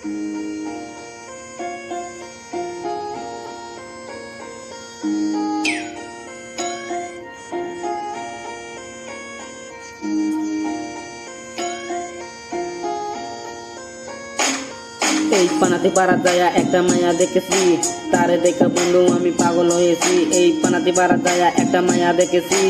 এই পানাতি পাড়া যায় একটা মায়া দেখেছি, তারে দেখে বন্ধু আমি পাগল হয়েছি। এই পানাতি পাড়া যায় একটা মায়া দেখেছি,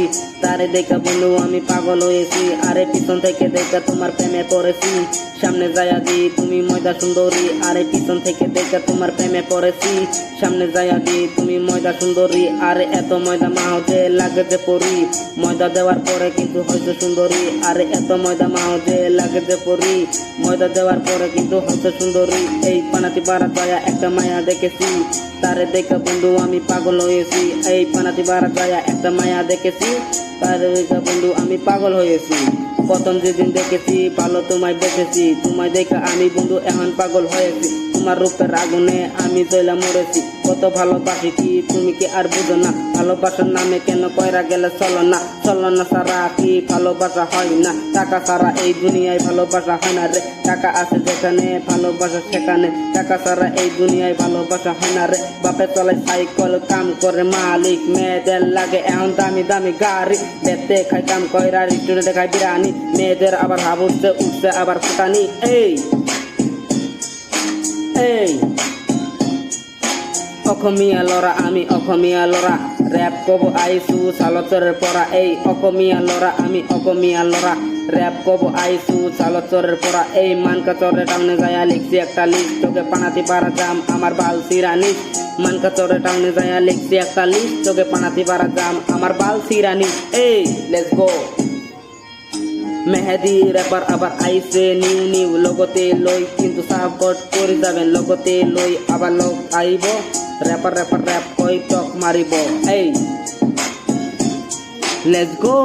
তারে দেখে বন্ধু আমি পাগল হয়েছি। আরে পিছন থেকে দেখে তোমার প্রেমে পড়েছি, সামনে যায়া দি তুমি ময়দা সুন্দরী। আরে পিছন থেকে দেখে তোমার প্রেমে পড়েছি, সামনে যায়া দি তুমি ময়দা সুন্দরী। আরে এত ময়দা মাহতে লাগে যে পরি, ময়দা দেওয়ার পরে কিন্তু হয়তো সুন্দরী। আরে এত ময়দা মাহতে লাগে যে পরি, ময়দা দেওয়ার পরে কিন্তু হয়তো সুন্দরী। এই পানাতি পাড়া যায় একটা মায়া দেখেছি, তারে দেখে বন্ধু আমি পাগল হয়েছি। এই পানাতি পাড়া যায় একটা মায়া দেখেছি, তারে দেখে বন্ধু আমি পাগল হয়েছি। প্রথম যেদিন দেখেছি ভালো তোমায় দেখেছি, তোমায় দেখে আমি বন্ধু এখন পাগল হয়েছি। তোমার রূপের আগুনে আমি জ্বলা মরেছি, কত ভালোবাসি কি তুমি কি আর বুঝো না? ভালোবাসার নামে কেন কয়রা গেলে চলো না, চলো না সারা কি ভালোবাসা হয় না? টাকা ছাড়া এই দুনিয়ায় ভালোবাসা হয় না রে, টাকা আছে যেখানে ভালোবাসা সেখানে, টাকা ছাড়া এই দুনিয়ায় ভালোবাসা হয় না রে। বাপে চলে সাইকেল কাম করে মালিক, মেয়েদের লাগে এখন দামি দামি গাড়ি, বেতে খাই কাম কয়রা রেস্টুরেন্টে খাই বিরিয়ানি, মেয়েদের আবার হাবুড়ছে উঠছে আবার ফুটানি। এই এই অসমীয়া লড়া আমি অসমীয়া লড়া, র্যাপ কব আইসু সালচরের পড়া। এই অসমীয়া লড়া আমি অসমীয়া লড়া, র্যাপ কব আইসু সালচরের পড়া। এই মানকাচরে টাউনে যায়া লিখছি একটা লিস্ট, তোকে পানাতি পাড়া জাম আমার বাল সিরানি। মানকাচরে টাউনে যায়া লিখছি একটা লিস্ট, তোকে পানাতি পাড়া জাম আমার বাল সিরানি। এই লেটস গো। মেহেদি র্যাপার আবার আইসে নিউ নিউ লগতে লই, কিন্তু সাপোর্ট করে যাবেন লগতে লই। আবার লোক আইব র্যাপার র্যাপার র্যাপ কই টক মারিব। এই লেটস গো।